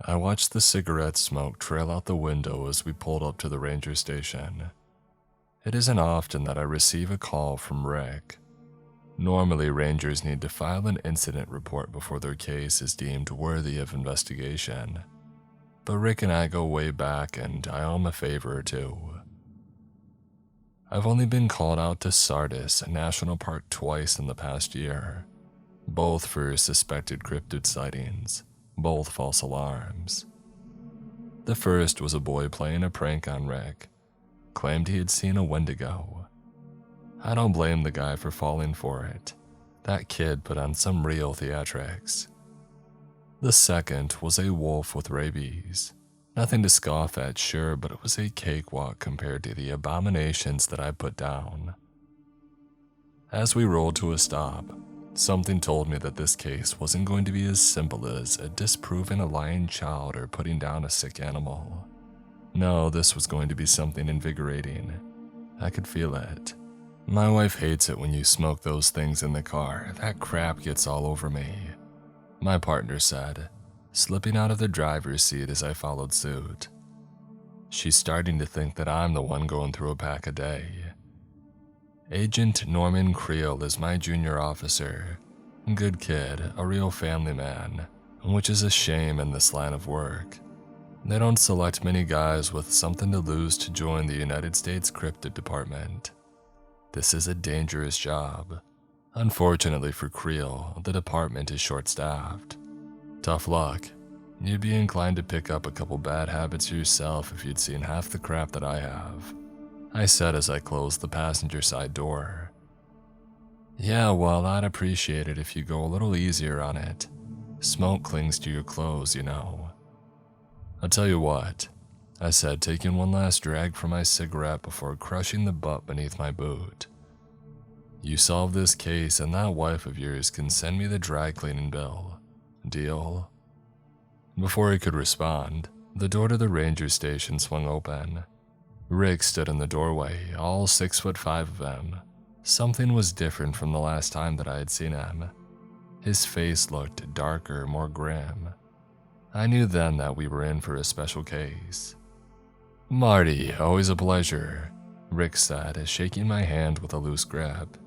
I watched the cigarette smoke trail out the window as we pulled up to the ranger station. It isn't often that I receive a call from Rick. Normally, rangers need to file an incident report before their case is deemed worthy of investigation. But Rick and I go way back, and I owe him a favor or two. I've only been called out to Sardis National Park twice in the past year, both for suspected cryptid sightings, both false alarms. The first was a boy playing a prank on Rick, claimed he had seen a Wendigo. I don't blame the guy for falling for it. That kid put on some real theatrics. The second was a wolf with rabies. Nothing to scoff at, sure, but it was a cakewalk compared to the abominations that I put down. As we rolled to a stop, something told me that this case wasn't going to be as simple as disproving a lying child or putting down a sick animal. No, this was going to be something invigorating. I could feel it. My wife hates it when you smoke those things in the car. That crap gets all over me, my partner said, slipping out of the driver's seat as I followed suit. She's starting to think that I'm the one going through a pack a day. Agent Norman Creel is my junior officer. Good kid, a real family man, which is a shame in this line of work. They don't select many guys with something to lose to join the United States Cryptid Department. This is a dangerous job. Unfortunately for Creel, the department is short-staffed. Tough luck. You'd be inclined to pick up a couple bad habits yourself if you'd seen half the crap that I have, I said as I closed the passenger side door. Yeah, well, I'd appreciate it if you go a little easier on it. Smoke clings to your clothes, you know. I'll tell you what, I said, taking one last drag from my cigarette before crushing the butt beneath my boot. You solve this case and that wife of yours can send me the dry cleaning bill. Deal? Before he could respond, the door to the ranger station swung open. Rick stood in the doorway, all 6'5" of him. Something was different from the last time that I had seen him. His face looked darker, more grim. I knew then that we were in for a special case. Marty, always a pleasure, Rick said, shaking my hand with a loose grip.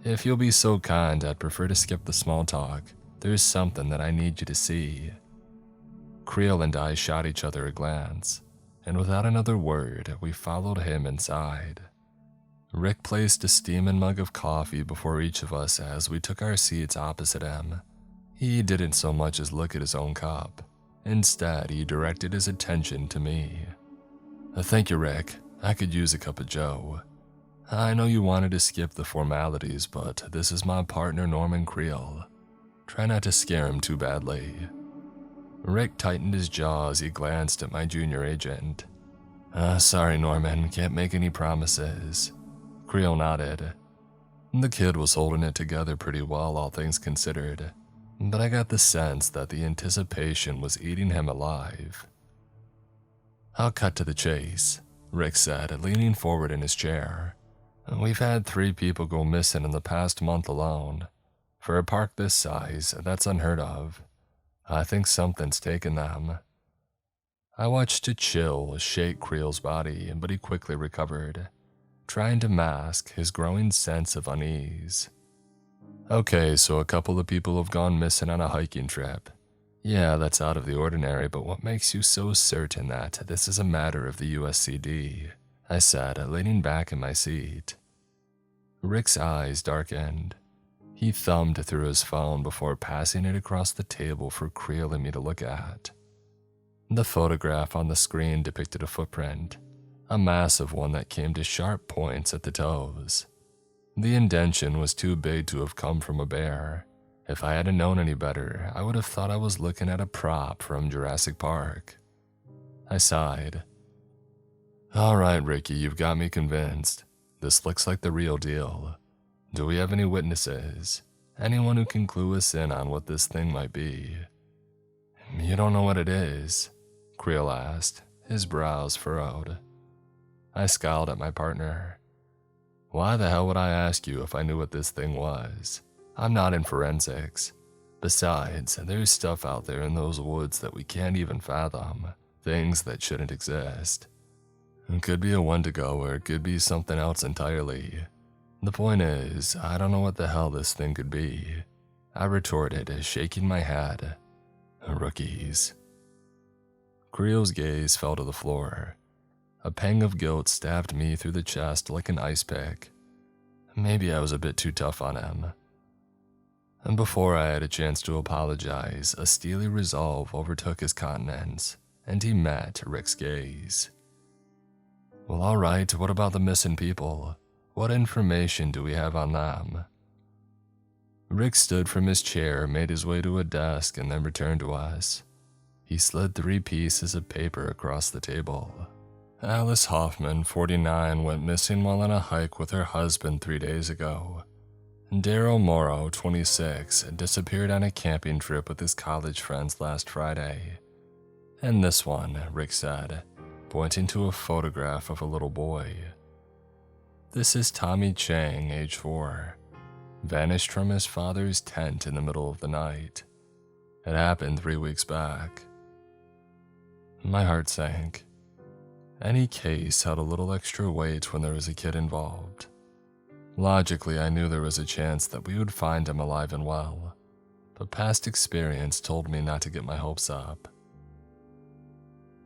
If you'll be so kind, I'd prefer to skip the small talk. There's something that I need you to see. Creel and I shot each other a glance, and without another word, we followed him inside. Rick placed a steaming mug of coffee before each of us as we took our seats opposite him. He didn't so much as look at his own cup. Instead, he directed his attention to me. Thank you, Rick. I could use a cup of joe. I know you wanted to skip the formalities, but this is my partner Norman Creel. Try not to scare him too badly. Rick tightened his jaw as he glanced at my junior agent. Sorry, Norman, can't make any promises. Creel nodded. The kid was holding it together pretty well, all things considered, but I got the sense that the anticipation was eating him alive. I'll cut to the chase, Rick said, leaning forward in his chair. We've had 3 people go missing in the past month alone. For a park this size, that's unheard of. I think something's taken them. I watched a chill shake Creel's body, but he quickly recovered, trying to mask his growing sense of unease. Okay, so a couple of people have gone missing on a hiking trip. Yeah, that's out of the ordinary, but what makes you so certain that this is a matter of the USCD? I said, leaning back in my seat. Rick's eyes darkened. He thumbed through his phone before passing it across the table for Creel and me to look at. The photograph on the screen depicted a footprint, a massive one that came to sharp points at the toes. The indentation was too big to have come from a bear. If I hadn't known any better, I would have thought I was looking at a prop from Jurassic Park. I sighed. All right, Ricky, you've got me convinced. This looks like the real deal. Do we have any witnesses? Anyone who can clue us in on what this thing might be? You don't know what it is? Creel asked, his brows furrowed. I scowled at my partner. Why the hell would I ask you if I knew what this thing was? I'm not in forensics, Besides, there's stuff out there in those woods that we can't even fathom, things that shouldn't exist. It could be a Wendigo or it could be something else entirely. The point is, I don't know what the hell this thing could be, I retorted, shaking my head. Rookies. Creel's gaze fell to the floor. A pang of guilt stabbed me through the chest like an ice pick. Maybe I was a bit too tough on him. And before I had a chance to apologize, a steely resolve overtook his countenance, and he met Rick's gaze. Well, alright, what about the missing people? What information do we have on them? Rick stood from his chair, made his way to a desk, and then returned to us. He slid 3 pieces of paper across the table. Alice Hoffman, 49, went missing while on a hike with her husband 3 days ago. Daryl Morrow, 26, disappeared on a camping trip with his college friends last Friday. And this one, Rick said, pointing to a photograph of a little boy. This is Tommy Chang, age 4. Vanished from his father's tent in the middle of the night. It happened 3 weeks back. My heart sank. Any case held a little extra weight when there was a kid involved. Logically, I knew there was a chance that we would find him alive and well, but past experience told me not to get my hopes up.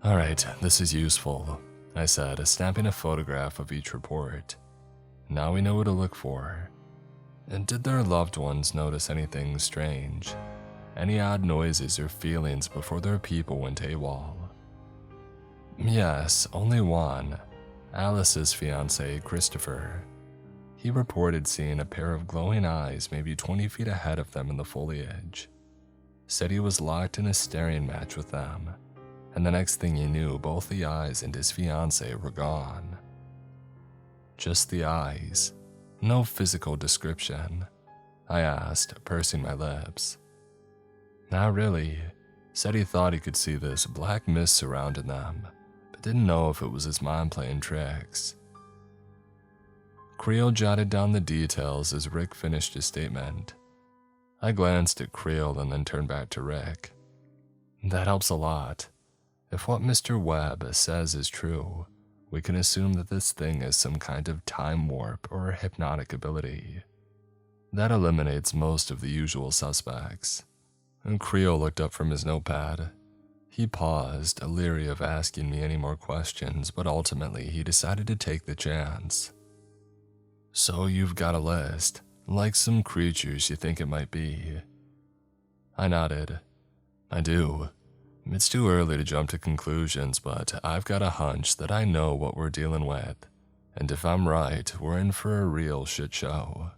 Alright, this is useful, I said, snapping a photograph of each report. Now we know what to look for. And did their loved ones notice anything strange? Any odd noises or feelings before their people went AWOL? Yes, only one. Alice's fiancé, Christopher. He reported seeing a pair of glowing eyes maybe 20 feet ahead of them in the foliage. Said he was locked in a staring match with them, and the next thing he knew, both the eyes and his fiancé were gone. Just the eyes. No physical description, I asked, pursing my lips. Not really. Said he thought he could see this black mist surrounding them, but didn't know if it was his mind playing tricks. Creel jotted down the details as Rick finished his statement. I glanced at Creel and then turned back to Rick. That helps a lot. If what Mr. Webb says is true, we can assume that this thing is some kind of time warp or hypnotic ability. That eliminates most of the usual suspects. And Creel looked up from his notepad. He paused, leery of asking me any more questions, but ultimately he decided to take the chance. So you've got a list, like some creatures you think it might be. I nodded. I do. It's too early to jump to conclusions, but I've got a hunch that I know what we're dealing with, and if I'm right, we're in for a real shit show.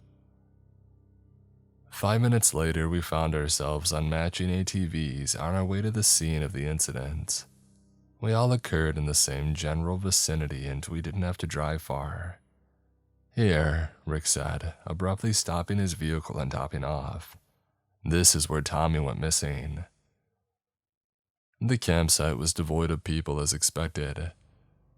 5 minutes later, we found ourselves on matching ATVs on our way to the scene of the incident. We all occurred in the same general vicinity and we didn't have to drive far. Here, Rick said, abruptly stopping his vehicle and topping off. This is where Tommy went missing. The campsite was devoid of people as expected.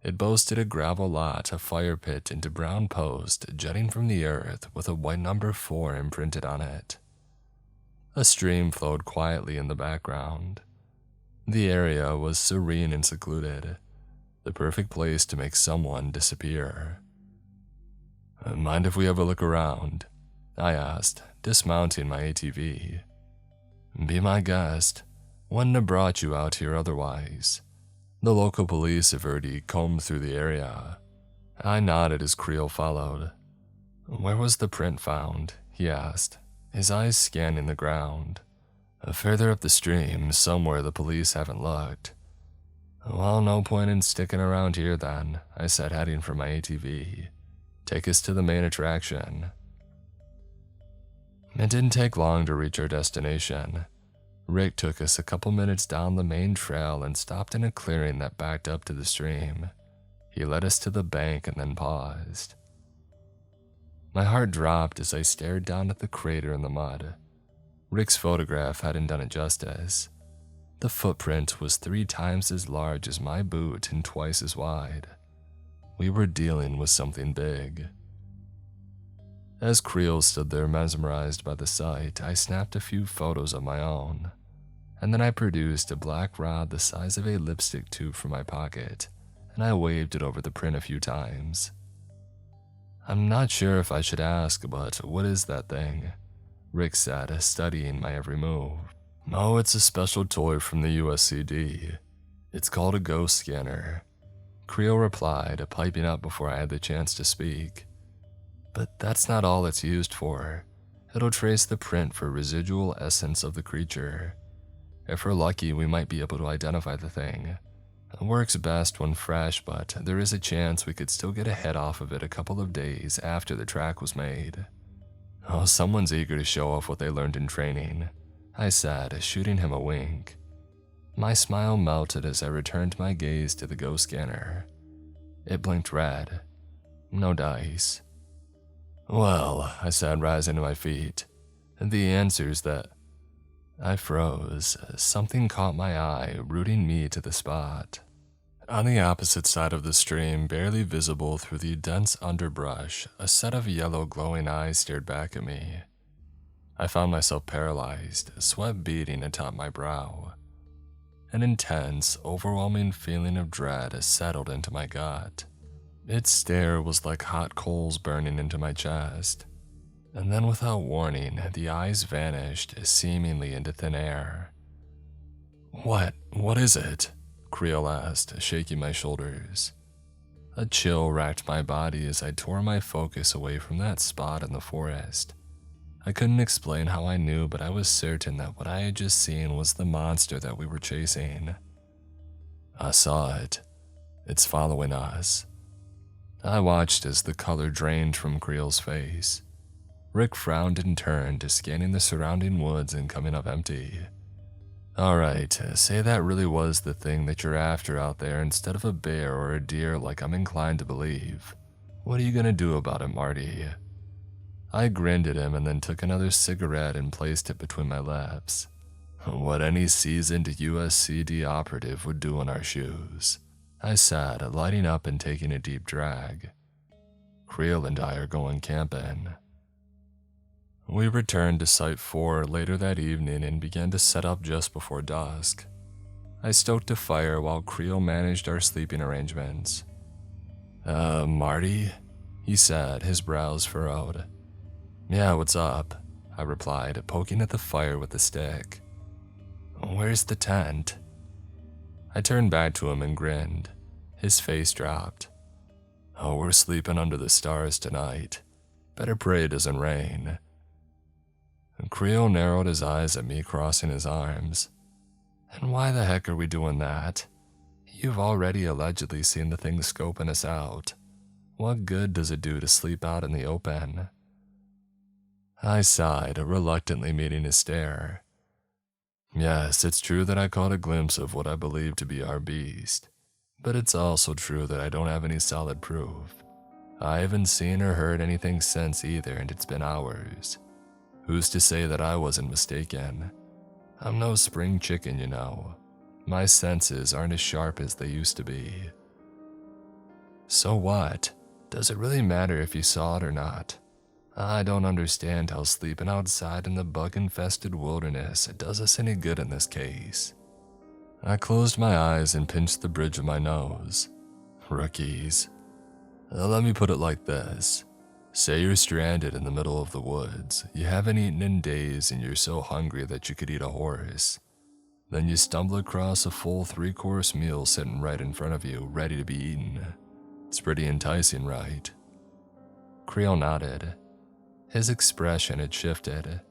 It boasted a gravel lot, a fire pit, and a brown post jutting from the earth with a white number 4 imprinted on it. A stream flowed quietly in the background. The area was serene and secluded, the perfect place to make someone disappear. Mind if we have a look around? I asked, dismounting my ATV. Be my guest. Wouldn't have brought you out here otherwise. The local police have already combed through the area. I nodded as Creel followed. Where was the print found? He asked, his eyes scanning the ground. Further up the stream, somewhere the police haven't looked. Well, no point in sticking around here then, I said, heading for my ATV. Take us to the main attraction. It didn't take long to reach our destination. Rick took us a couple minutes down the main trail and stopped in a clearing that backed up to the stream. He led us to the bank and then paused. My heart dropped as I stared down at the crater in the mud. Rick's photograph hadn't done it justice. The footprint was 3 times as large as my boot and twice as wide. We were dealing with something big. As Creel stood there mesmerized by the sight, I snapped a few photos of my own, and then I produced a black rod the size of a lipstick tube from my pocket, and I waved it over the print a few times. "I'm not sure if I should ask, but what is that thing?" Rick said, studying my every move. "Oh, it's a special toy from the USCD. It's called a ghost scanner," Creel replied, piping up before I had the chance to speak. "But that's not all it's used for. It'll trace the print for residual essence of the creature. If we're lucky, we might be able to identify the thing. It works best when fresh, but there is a chance we could still get a head off of it a couple of days after the track was made." "Oh, someone's eager to show off what they learned in training," I said, shooting him a wink. My smile melted as I returned my gaze to the ghost scanner. It blinked red. No dice. "Well," I said, rising to my feet, "the answer's that—" I froze. Something caught my eye, rooting me to the spot. On the opposite side of the stream, barely visible through the dense underbrush, a set of yellow glowing eyes stared back at me. I found myself paralyzed, sweat beading atop my brow. An intense, overwhelming feeling of dread settled into my gut. Its stare was like hot coals burning into my chest. And then without warning, the eyes vanished, seemingly into thin air. What is it?" Creel asked, shaking my shoulders. A chill racked my body as I tore my focus away from that spot in the forest. I couldn't explain how I knew, but I was certain that what I had just seen was the monster that we were chasing. "I saw it. It's following us." I watched as the color drained from Creel's face. Rick frowned and turned, scanning the surrounding woods and coming up empty. "Alright, say that really was the thing that you're after out there instead of a bear or a deer like I'm inclined to believe. What are you gonna do about it, Marty?" I grinned at him and then took another cigarette and placed it between my lips. "What any seasoned USCD operative would do in our shoes," I said, lighting up and taking a deep drag. "Creel and I are going camping." We returned to Site 4 later that evening and began to set up just before dusk. I stoked a fire while Creel managed our sleeping arrangements. Marty?" he said, his brows furrowed. "Yeah, what's up?" I replied, poking at the fire with the stick. "Where's the tent?" I turned back to him and grinned. His face dropped. "Oh, we're sleeping under the stars tonight. Better pray it doesn't rain." Creel narrowed his eyes at me, crossing his arms. "And why the heck are we doing that? You've already allegedly seen the thing scoping us out. What good does it do to sleep out in the open?" I sighed, reluctantly meeting his stare. "Yes, it's true that I caught a glimpse of what I believe to be our beast, but it's also true that I don't have any solid proof. I haven't seen or heard anything since either, and it's been hours. Who's to say that I wasn't mistaken? I'm no spring chicken, you know. My senses aren't as sharp as they used to be." "So what? Does it really matter if you saw it or not? I don't understand how sleeping outside in the bug-infested wilderness does us any good in this case." I closed my eyes and pinched the bridge of my nose. Rookies. Let me put it like this. Say you're stranded in the middle of the woods. You haven't eaten in days and you're so hungry that you could eat a horse. Then you stumble across a full 3-course meal sitting right in front of you, ready to be eaten. It's pretty enticing, right? Creel nodded. His expression had shifted.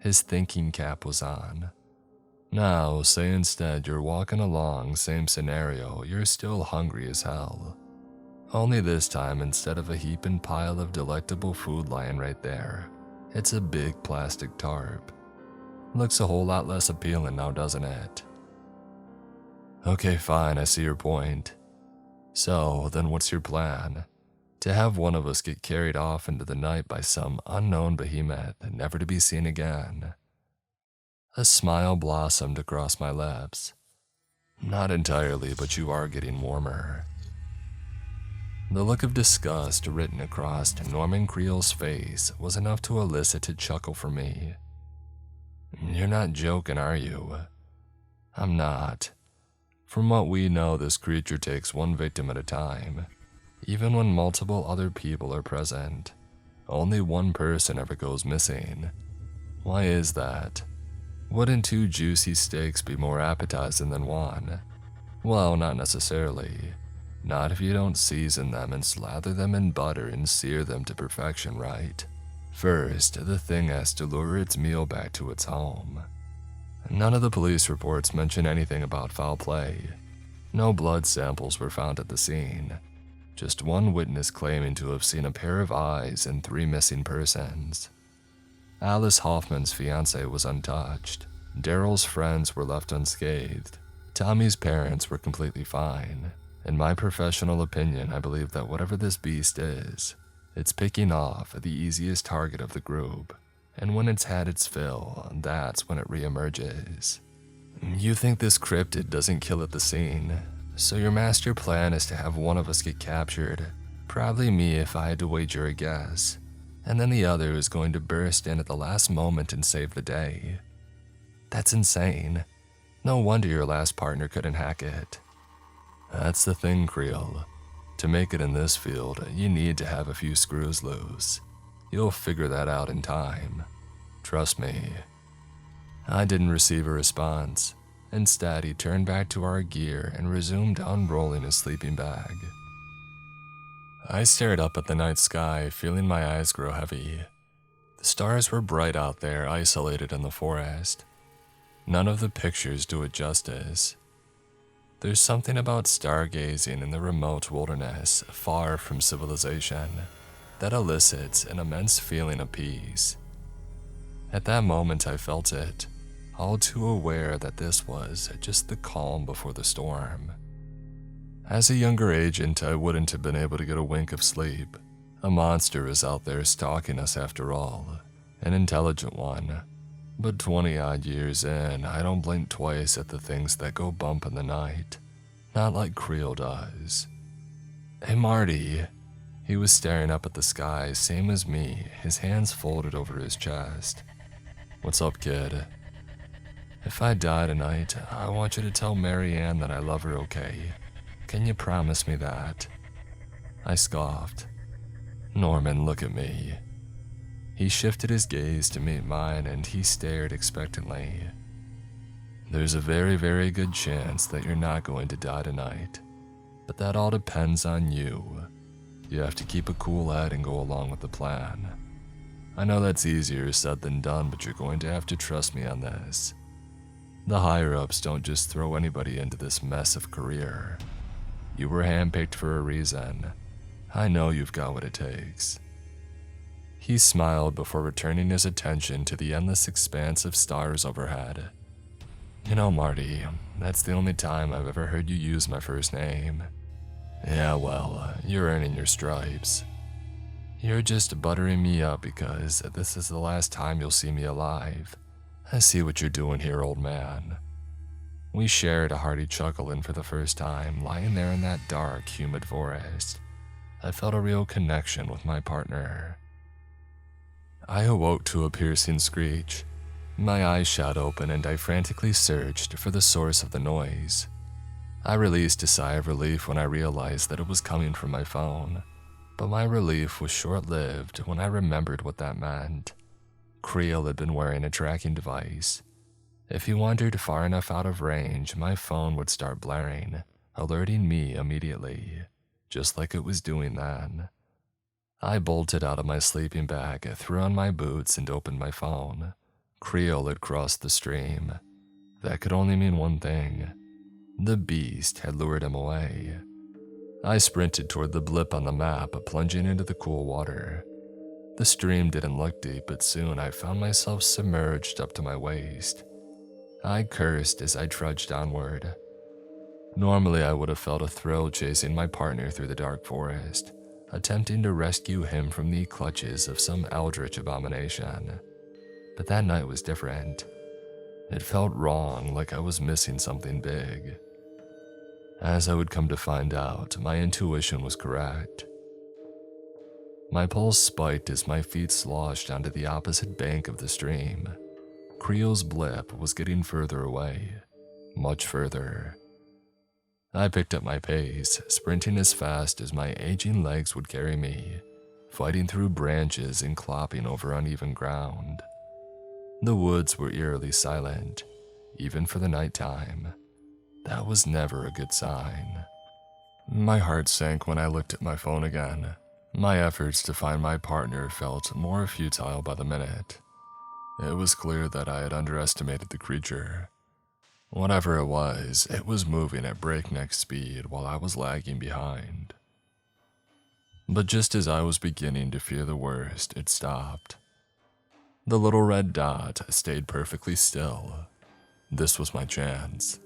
His thinking cap was on. Now, say instead you're walking along, same scenario, you're still hungry as hell. Only this time, instead of a heaping pile of delectable food lying right there, it's a big plastic tarp. Looks a whole lot less appealing now, doesn't it? Okay, fine, I see your point. So, then what's your plan? To have one of us get carried off into the night by some unknown behemoth, never to be seen again. A smile blossomed across my lips. Not entirely, but you are getting warmer. The look of disgust written across Norman Creel's face was enough to elicit a chuckle from me. "You're not joking, are you?" "I'm not. From what we know, this creature takes one victim at a time. Even when multiple other people are present, only one person ever goes missing. Why is that? Wouldn't 2 juicy steaks be more appetizing than one? Well, not necessarily. Not if you don't season them and slather them in butter and sear them to perfection, right? First, the thing has to lure its meal back to its home. None of the police reports mention anything about foul play. No blood samples were found at the scene. Just one witness claiming to have seen a pair of eyes and 3 missing persons. Alice Hoffman's fiancé was untouched. Daryl's friends were left unscathed. Tommy's parents were completely fine. In my professional opinion, I believe that whatever this beast is, it's picking off the easiest target of the group. And when it's had its fill, that's when it reemerges. You think this cryptid doesn't kill at the scene, so your master plan is to have one of us get captured, probably me if I had to wager a guess, and then the other is going to burst in at the last moment and save the day. That's insane. No wonder your last partner couldn't hack it. That's the thing, Creel. To make it in this field, you need to have a few screws loose. You'll figure that out in time. Trust me. I didn't receive a response. Instead, he turned back to our gear and resumed unrolling his sleeping bag. I stared up at the night sky, feeling my eyes grow heavy. The stars were bright out there, isolated in the forest. None of the pictures do it justice. There's something about stargazing in the remote wilderness, far from civilization, that elicits an immense feeling of peace. At that moment I felt it, all too aware that this was just the calm before the storm. As a younger agent, I wouldn't have been able to get a wink of sleep. A monster is out there stalking us after all, an intelligent one. But 20-odd years in, I don't blink twice at the things that go bump in the night. Not like Creel does. "Hey, Marty." He was staring up at the sky, same as me, his hands folded over his chest. "What's up, kid?" "If I die tonight, I want you to tell Mary Ann that I love her, okay? Can you promise me that?" I scoffed. "Norman, look at me." He shifted his gaze to meet mine and he stared expectantly. "There's a very, very good chance that you're not going to die tonight, but that all depends on you. You have to keep a cool head and go along with the plan. I know that's easier said than done, but you're going to have to trust me on this. The higher-ups don't just throw anybody into this mess of career. You were handpicked for a reason. I know you've got what it takes." He smiled before returning his attention to the endless expanse of stars overhead. "You know, Marty, that's the only time I've ever heard you use my first name. Yeah, well, you're earning your stripes. You're just buttering me up because this is the last time you'll see me alive. I see what you're doing here, old man." We shared a hearty chuckle, and for the first time, lying there in that dark, humid forest, I felt a real connection with my partner. I awoke to a piercing screech. My eyes shot open and I frantically searched for the source of the noise. I released a sigh of relief when I realized that it was coming from my phone, but my relief was short-lived when I remembered what that meant. Creel had been wearing a tracking device. If he wandered far enough out of range, my phone would start blaring, alerting me immediately, just like it was doing then. I bolted out of my sleeping bag, threw on my boots, and opened my phone. Creel had crossed the stream. That could only mean one thing. The beast had lured him away. I sprinted toward the blip on the map, plunging into the cool water. The stream didn't look deep, but soon I found myself submerged up to my waist. I cursed as I trudged onward. Normally, I would have felt a thrill chasing my partner through the dark forest, attempting to rescue him from the clutches of some eldritch abomination. But that night was different. It felt wrong, like I was missing something big. As I would come to find out, my intuition was correct. My pulse spiked as my feet sloshed onto the opposite bank of the stream. Creel's blip was getting further away, much further. I picked up my pace, sprinting as fast as my aging legs would carry me, fighting through branches and clopping over uneven ground. The woods were eerily silent, even for the nighttime. That was never a good sign. My heart sank when I looked at my phone again. My efforts to find my partner felt more futile by the minute. It was clear that I had underestimated the creature. Whatever it was moving at breakneck speed while I was lagging behind. But just as I was beginning to fear the worst, it stopped. The little red dot stayed perfectly still. This was my chance.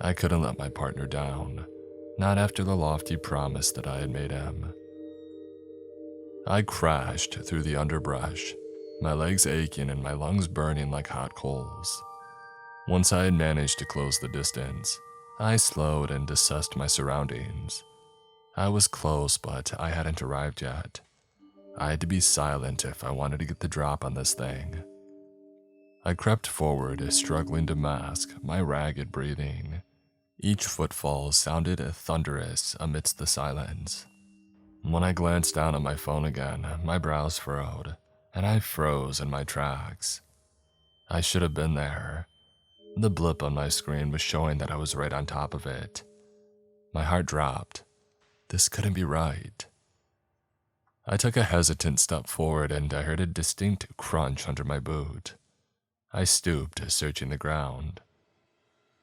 I couldn't let my partner down, not after the lofty promise that I had made him. I crashed through the underbrush, my legs aching and my lungs burning like hot coals. Once I had managed to close the distance, I slowed and assessed my surroundings. I was close, but I hadn't arrived yet. I had to be silent if I wanted to get the drop on this thing. I crept forward, struggling to mask my ragged breathing. Each footfall sounded thunderous amidst the silence. When I glanced down at my phone again, my brows furrowed, and I froze in my tracks. I should have been there. The blip on my screen was showing that I was right on top of it. My heart dropped. This couldn't be right. I took a hesitant step forward and I heard a distinct crunch under my boot. I stooped, searching the ground.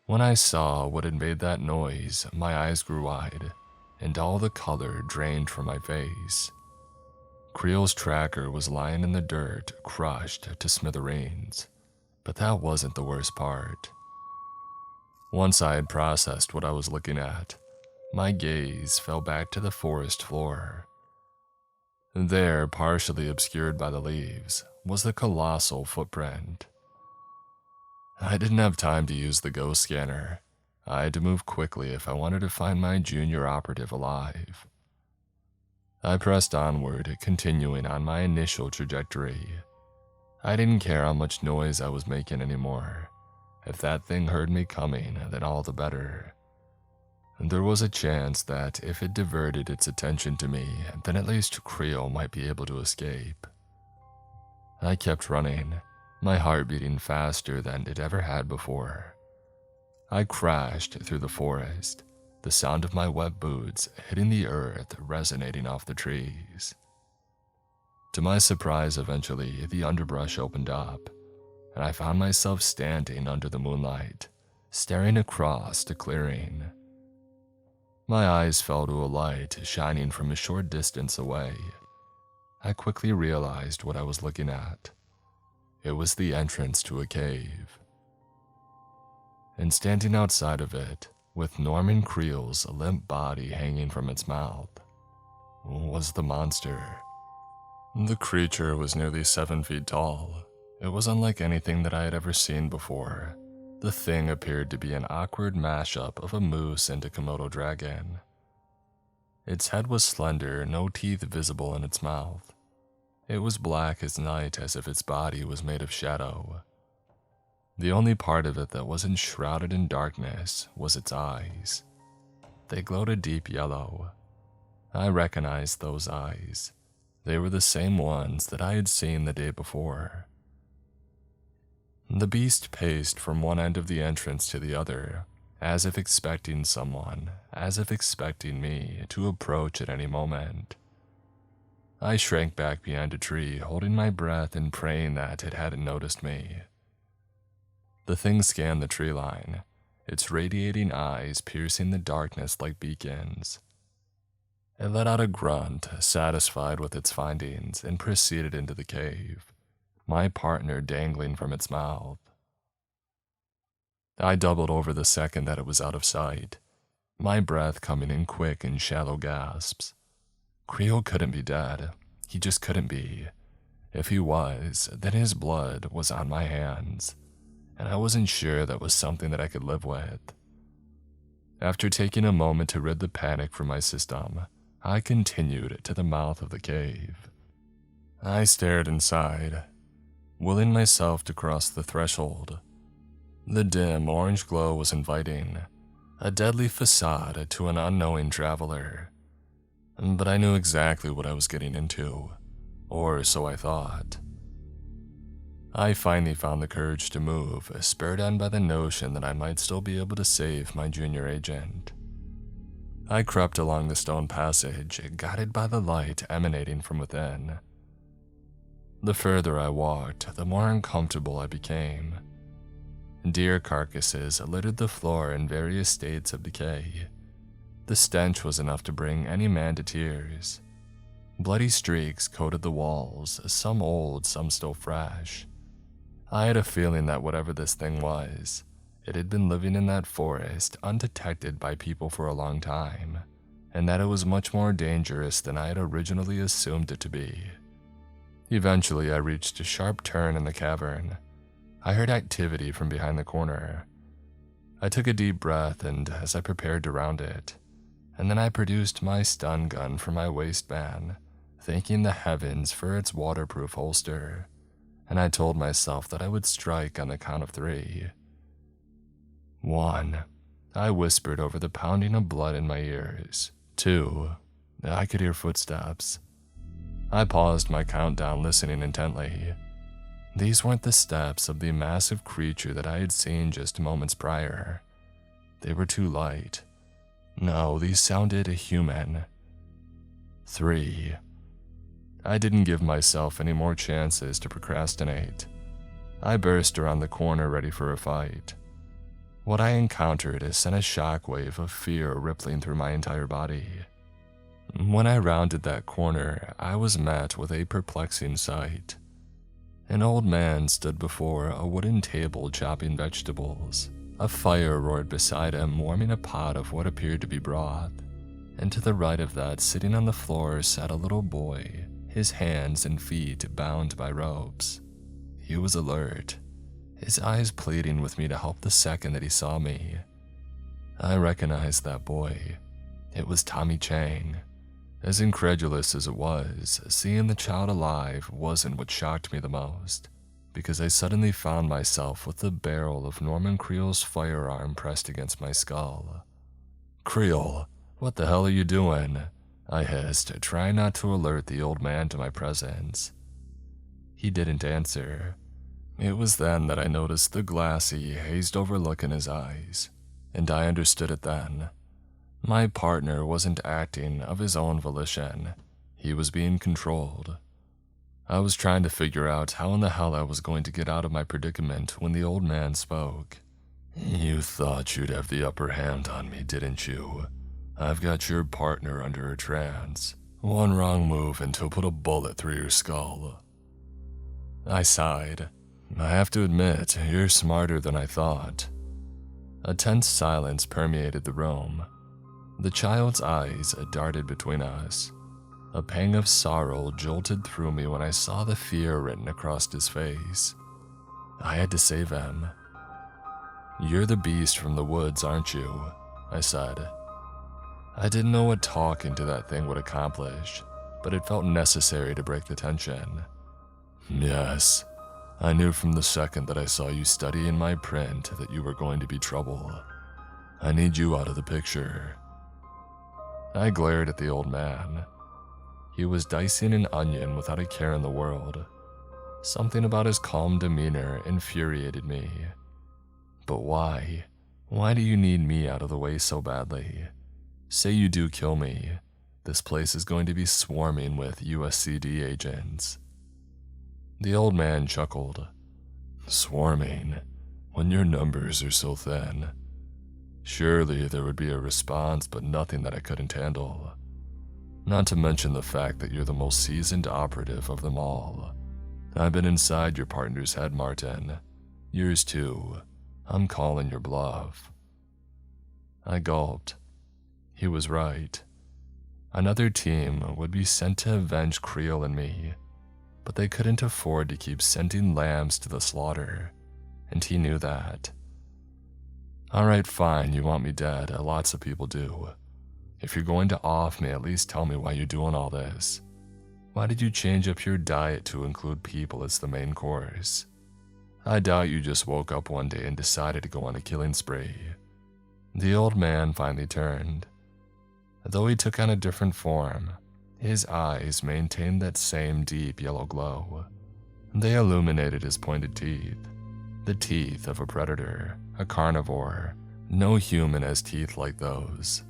When I saw what had made that noise, my eyes grew wide, and all the color drained from my face. Creel's tracker was lying in the dirt, crushed to smithereens. But that wasn't the worst part. Once I had processed what I was looking at, my gaze fell back to the forest floor. There, partially obscured by the leaves, was the colossal footprint. I didn't have time to use the ghost scanner. I had to move quickly if I wanted to find my junior operative alive. I pressed onward, continuing on my initial trajectory. I didn't care how much noise I was making anymore. If that thing heard me coming, then all the better. There was a chance that if it diverted its attention to me, then at least Creel might be able to escape. I kept running, my heart beating faster than it ever had before. I crashed through the forest, the sound of my wet boots hitting the earth resonating off the trees. To my surprise, eventually, the underbrush opened up, and I found myself standing under the moonlight, staring across the clearing. My eyes fell to a light shining from a short distance away. I quickly realized what I was looking at. It was the entrance to a cave. And standing outside of it, with Norman Creel's limp body hanging from its mouth, was the monster. The creature was nearly 7 feet tall. It was unlike anything that I had ever seen before. The thing appeared to be an awkward mashup of a moose and a Komodo dragon. Its head was slender, no teeth visible in its mouth. It was black as night, as if its body was made of shadow. The only part of it that wasn't shrouded in darkness was its eyes. They glowed a deep yellow. I recognized those eyes. They were the same ones that I had seen the day before. The beast paced from one end of the entrance to the other, as if expecting someone, as if expecting me, to approach at any moment. I shrank back behind a tree, holding my breath and praying that it hadn't noticed me. The thing scanned the tree line, its radiating eyes piercing the darkness like beacons. It let out a grunt, satisfied with its findings, and proceeded into the cave, my partner dangling from its mouth. I doubled over the second that it was out of sight, my breath coming in quick and shallow gasps. Creel couldn't be dead. He just couldn't be. If he was, then his blood was on my hands, and I wasn't sure that was something that I could live with. After taking a moment to rid the panic from my system, I continued to the mouth of the cave. I stared inside, willing myself to cross the threshold. The dim orange glow was inviting, a deadly facade to an unknowing traveler. But I knew exactly what I was getting into, or so I thought. I finally found the courage to move, spurred on by the notion that I might still be able to save my junior agent. I crept along the stone passage, guided by the light emanating from within. The further I walked, the more uncomfortable I became. Deer carcasses littered the floor in various states of decay. The stench was enough to bring any man to tears. Bloody streaks coated the walls, some old, some still fresh. I had a feeling that whatever this thing was, it had been living in that forest undetected by people for a long time, and that it was much more dangerous than I had originally assumed it to be. Eventually, I reached a sharp turn in the cavern. I heard activity from behind the corner. I took a deep breath, and as I prepared to round it, and then I produced my stun gun from my waistband, thanking the heavens for its waterproof holster, and I told myself that I would strike on the count of 3. 1, I whispered over the pounding of blood in my ears. 2, I could hear footsteps. I paused my countdown, listening intently. These weren't the steps of the massive creature that I had seen just moments prior. They were too light. No, these sounded human. 3. I didn't give myself any more chances to procrastinate. I burst around the corner ready for a fight. What I encountered sent a shockwave of fear rippling through my entire body. When I rounded that corner, I was met with a perplexing sight. An old man stood before a wooden table chopping vegetables. A fire roared beside him, warming a pot of what appeared to be broth. And to the right of that, sitting on the floor, sat a little boy, his hands and feet bound by ropes. He was alert, his eyes pleading with me to help the second that he saw me. I recognized that boy. It was Tommy Chang. As incredulous as it was, seeing the child alive wasn't what shocked me the most, because I suddenly found myself with the barrel of Norman Creel's firearm pressed against my skull. "Creel, what the hell are you doing?" I hissed, trying not to alert the old man to my presence. He didn't answer. It was then that I noticed the glassy, hazed-over look in his eyes, and I understood it then. My partner wasn't acting of his own volition. He was being controlled. I was trying to figure out how in the hell I was going to get out of my predicament when the old man spoke. "You thought you'd have the upper hand on me, didn't you? I've got your partner under a trance. One wrong move and he'll put a bullet through your skull." I sighed. "I have to admit, you're smarter than I thought." A tense silence permeated the room. The child's eyes darted between us. A pang of sorrow jolted through me when I saw the fear written across his face. I had to save him. "You're the beast from the woods, aren't you?" I said. I didn't know what talking to that thing would accomplish, but it felt necessary to break the tension. "Yes, I knew from the second that I saw you studying my print that you were going to be trouble. I need you out of the picture." I glared at the old man. He was dicing an onion without a care in the world. Something about his calm demeanor infuriated me. But why? Why do you need me out of the way so badly? Say you do kill me. This place is going to be swarming with USCD agents. The old man chuckled. "Swarming? When your numbers are so thin? Surely there would be a response, but nothing that I couldn't handle. Not to mention the fact that you're the most seasoned operative of them all. I've been inside your partner's head, Martin. Yours too. I'm calling your bluff." I gulped. He was right. Another team would be sent to avenge Creel and me, but they couldn't afford to keep sending lambs to the slaughter, and he knew that. "All right, fine, you want me dead. Lots of people do. If you're going to off me, at least tell me why you're doing all this. Why did you change up your diet to include people as the main course? I doubt you just woke up one day and decided to go on a killing spree." The old man finally turned. Though he took on a different form, his eyes maintained that same deep yellow glow. They illuminated his pointed teeth, the teeth of a predator, a carnivore. No human has teeth like those.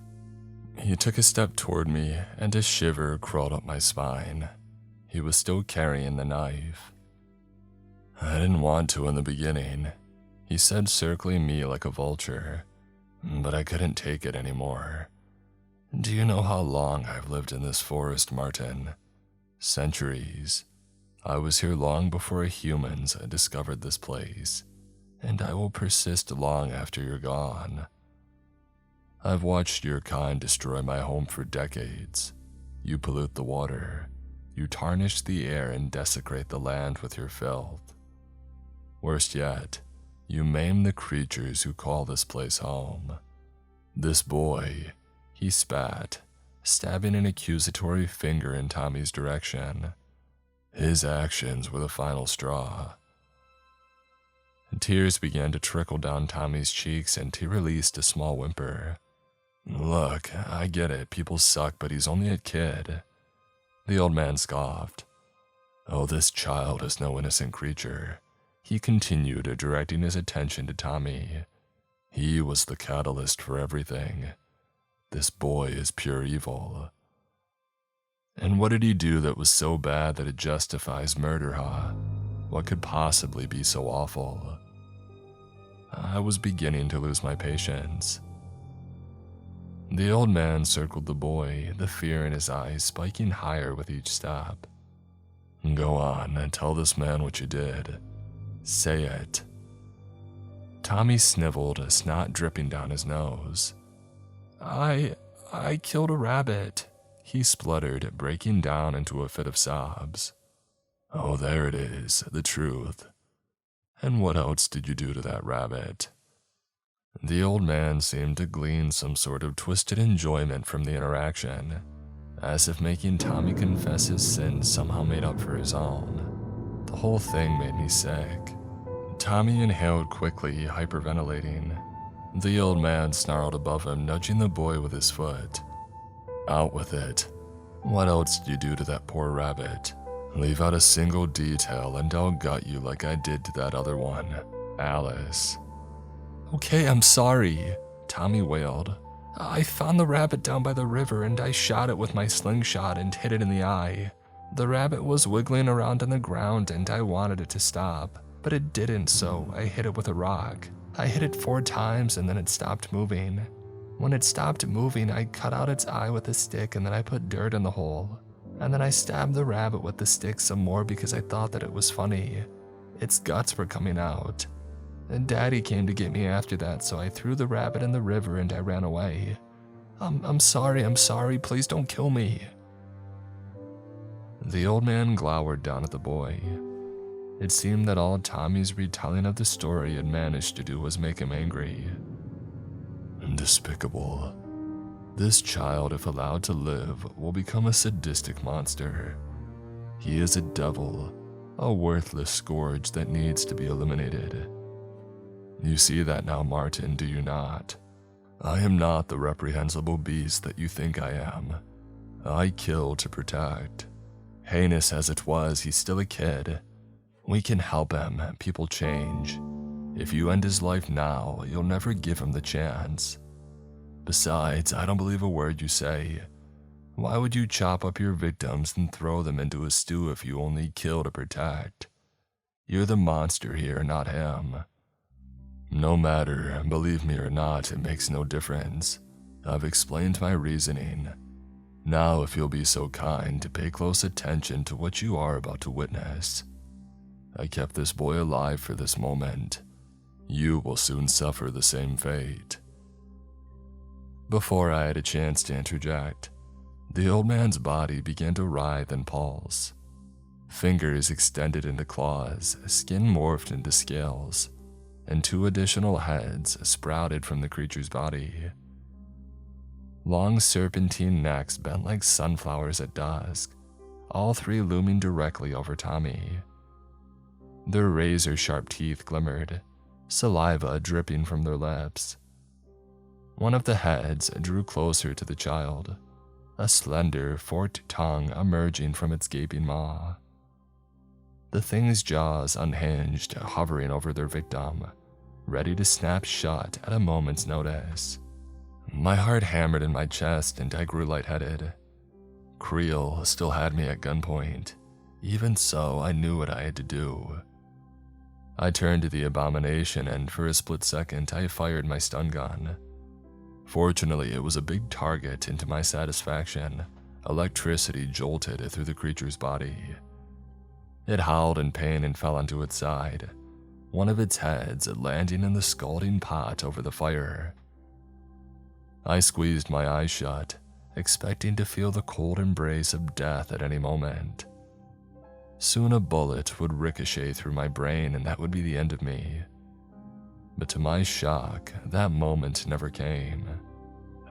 He took a step toward me, and a shiver crawled up my spine. He was still carrying the knife. "I didn't want to in the beginning," he said, circling me like a vulture, "but I couldn't take it anymore. Do you know how long I've lived in this forest, Martin? Centuries. I was here long before humans discovered this place, and I will persist long after you're gone. I've watched your kind destroy my home for decades. You pollute the water. You tarnish the air and desecrate the land with your filth. Worst yet, you maim the creatures who call this place home. This boy," he spat, stabbing an accusatory finger in Tommy's direction. "His actions were the final straw." Tears began to trickle down Tommy's cheeks, and he released a small whimper. "Look, I get it, people suck, but he's only a kid." The old man scoffed. "Oh, this child is no innocent creature," he continued, directing his attention to Tommy. "He was the catalyst for everything. This boy is pure evil." "And what did he do that was so bad that it justifies murder, huh? What could possibly be so awful?" I was beginning to lose my patience. The old man circled the boy, the fear in his eyes spiking higher with each step. "Go on and tell this man what you did. Say it." Tommy sniveled, snot dripping down his nose. I killed a rabbit," he spluttered, breaking down into a fit of sobs. "Oh, there it is, the truth. And what else did you do to that rabbit?" The old man seemed to glean some sort of twisted enjoyment from the interaction, as if making Tommy confess his sins somehow made up for his own. The whole thing made me sick. Tommy inhaled quickly, hyperventilating. The old man snarled above him, nudging the boy with his foot. "Out with it. What else did you do to that poor rabbit? Leave out a single detail and I'll gut you like I did to that other one, Alice." "Okay, I'm sorry," Tommy wailed. "I found the rabbit down by the river and I shot it with my slingshot and hit it in the eye. The rabbit was wiggling around on the ground and I wanted it to stop, but it didn't, so I hit it with a rock. I hit it 4 times and then it stopped moving. When it stopped moving, I cut out its eye with a stick and then I put dirt in the hole. And then I stabbed the rabbit with the stick some more because I thought that it was funny. Its guts were coming out. And Daddy came to get me after that, so I threw the rabbit in the river and I ran away. I'm sorry, please don't kill me." The old man glowered down at the boy. It seemed that all Tommy's retelling of the story had managed to do was make him angry. "Despicable. This child, if allowed to live, will become a sadistic monster. He is a devil, a worthless scourge that needs to be eliminated. You see that now, Martin, do you not? I am not the reprehensible beast that you think I am. I kill to protect. Heinous as it was, he's still a kid. We can help him, people change. If you end his life now, you'll never give him the chance. Besides, I don't believe a word you say. Why would you chop up your victims and throw them into a stew if you only kill to protect? You're the monster here, not him. No matter, believe me or not, it makes no difference. I've explained my reasoning. Now, if you'll be so kind to pay close attention to what you are about to witness. I kept this boy alive for this moment. You will soon suffer the same fate." Before I had a chance to interject, the old man's body began to writhe and pulse. Fingers extended into claws, skin morphed into scales, and 2 additional heads sprouted from the creature's body. long serpentine necks bent like sunflowers at dusk, all three looming directly over Tommy. Their razor-sharp teeth glimmered, saliva dripping from their lips. One of the heads drew closer to the child, a slender, forked tongue emerging from its gaping maw. The thing's jaws unhinged, hovering over their victim, ready to snap shut at a moment's notice. My heart hammered in my chest and I grew lightheaded. Creel still had me at gunpoint. Even so, I knew what I had to do. I turned to the abomination and for a split second I fired my stun gun. Fortunately, it was a big target, and to my satisfaction, electricity jolted through the creature's body. It howled in pain and fell onto its side, one of its heads landing in the scalding pot over the fire. I squeezed my eyes shut, expecting to feel the cold embrace of death at any moment. Soon a bullet would ricochet through my brain and that would be the end of me. But to my shock, that moment never came.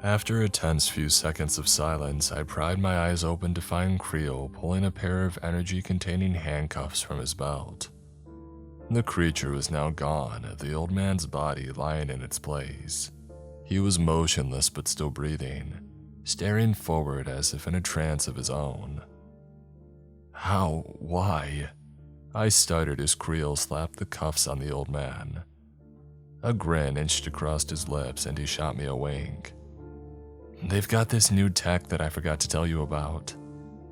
After a tense few seconds of silence, I pried my eyes open to find Creel pulling a pair of energy-containing handcuffs from his belt. The creature was now gone, the old man's body lying in its place. He was motionless but still breathing, staring forward as if in a trance of his own. How? Why? I stuttered as Creel slapped the cuffs on the old man. A grin inched across his lips and he shot me a wink. "They've got this new tech that I forgot to tell you about,"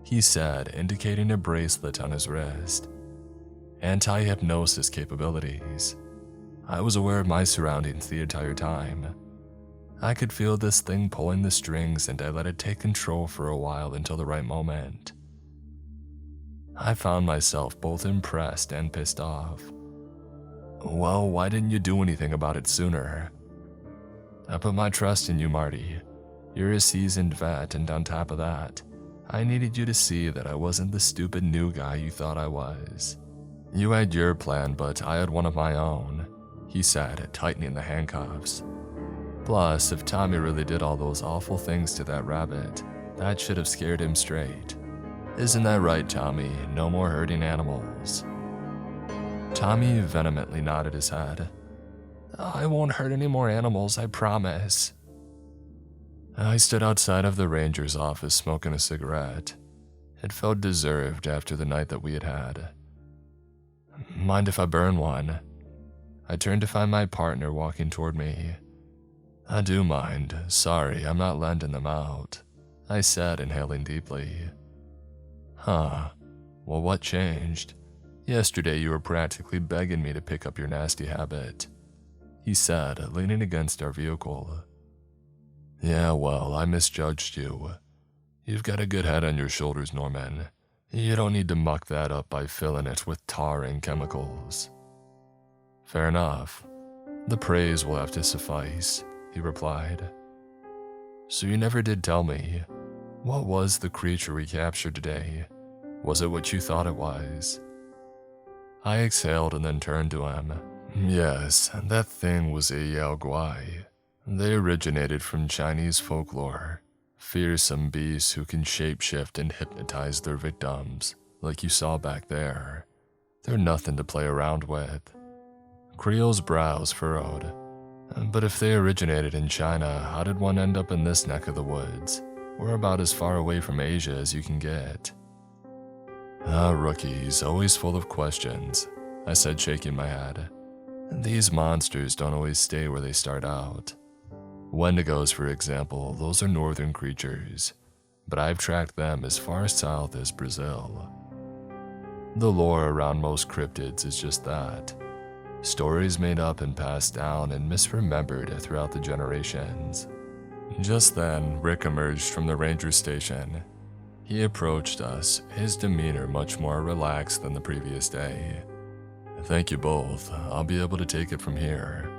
he said, indicating a bracelet on his wrist. "Anti-hypnosis capabilities. I was aware of my surroundings the entire time. I could feel this thing pulling the strings and I let it take control for a while until the right moment." I found myself both impressed and pissed off. "Well, why didn't you do anything about it sooner?" "I put my trust in you, Marty. You're a seasoned vet, and on top of that, I needed you to see that I wasn't the stupid new guy you thought I was. You had your plan, but I had one of my own," he said, tightening the handcuffs. "Plus, if Tommy really did all those awful things to that rabbit, that should have scared him straight. Isn't that right, Tommy? No more hurting animals." Tommy vehemently nodded his head. "I won't hurt any more animals, I promise." I stood outside of the ranger's office smoking a cigarette. It felt deserved after the night that we had had. "Mind if I burn one?" I turned to find my partner walking toward me. "I do mind. Sorry, I'm not lending them out," I said, inhaling deeply. "Huh. Well, what changed? Yesterday you were practically begging me to pick up your nasty habit," he said, leaning against our vehicle. "Yeah, well, I misjudged you. You've got a good head on your shoulders, Norman. You don't need to muck that up by filling it with tar and chemicals." "Fair enough. The praise will have to suffice," he replied. "So you never did tell me. What was the creature we captured today? Was it what you thought it was?" I exhaled and then turned to him. "Yes, that thing was a Yao Guai. They originated from Chinese folklore. Fearsome beasts who can shapeshift and hypnotize their victims, like you saw back there. They're nothing to play around with." Creel's brows furrowed. "But if they originated in China, how did one end up in this neck of the woods? We're about as far away from Asia as you can get." Rookies, always full of questions," I said, shaking my head. "These monsters don't always stay where they start out. Wendigos, for example, those are northern creatures, but I've tracked them as far south as Brazil. The lore around most cryptids is just that. Stories made up and passed down and misremembered throughout the generations." Just then, Rick emerged from the ranger station. He approached us, his demeanor much more relaxed than the previous day. "Thank you both. I'll be able to take it from here.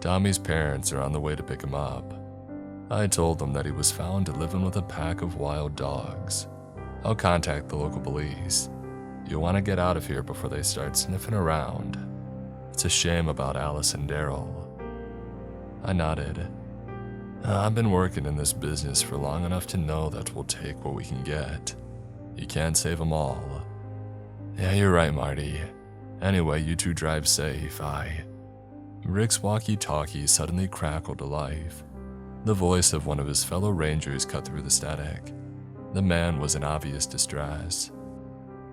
Tommy's parents are on the way to pick him up." I told them that he was found living with a pack of wild dogs. "I'll contact the local police. You'll want to get out of here before they start sniffing around. It's a shame about Alice and Daryl." I nodded. I've been working in this business for long enough to know that we'll take what we can get. You can't save them all. Yeah, you're right, Marty. Anyway, you two drive safe. Rick's walkie-talkie suddenly crackled to life. The voice of one of his fellow rangers cut through the static. The man was in obvious distress.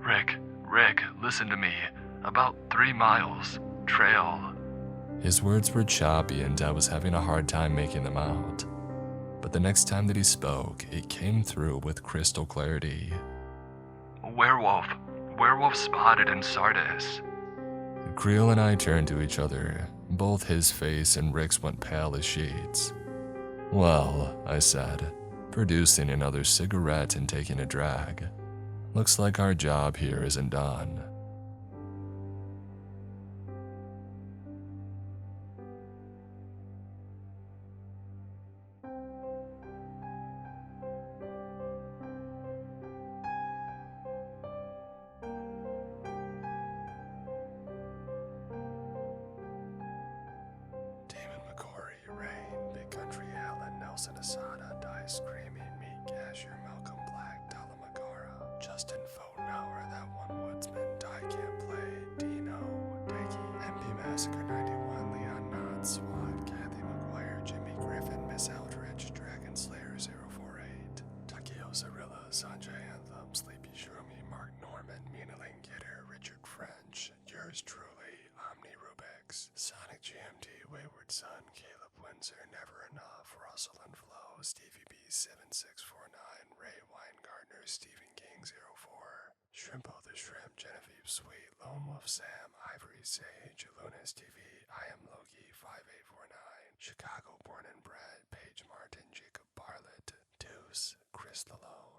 Rick, listen to me. About 3 miles. Trail. His words were choppy and I was having a hard time making them out. But the next time that he spoke, it came through with crystal clarity. Werewolf spotted in Sardis. Creel and I turned to each other. Both his face and Rick's went pale as sheets. Well, I said, producing another cigarette and taking a drag. Looks like our job here isn't done. Asada, Dice, Creamy, Meat, Cashier, Malcolm Black, Talamagara, Justin Fotenauer, That One Woodsman, Die Can't Play, Dino, Deggy, MP Massacre 91, Leon Knott, SWAT, Kathy McGuire, Jimmy Griffin, Miss Eldridge, Dragon Slayer 048, Takeo Zarilla, Sanjay Anthem, Sleepy Shurumi, Mark Norman, Mina Gitter, Richard French, yours truly, Omni Rubix, Sonic GMT, Wayward Son, Caleb Windsor, Never Enough, Russell and Flo, Stevie B7649, Ray Weingartner, Stephen King 04, Shrimpo the Shrimp, Genevieve Sweet, Lone Wolf Sam, Ivory Sage, Lunas TV, I Am Loki 5849, Chicago Born and Bred, Paige Martin, Jacob Barlett, Deuce, Chris Lalo,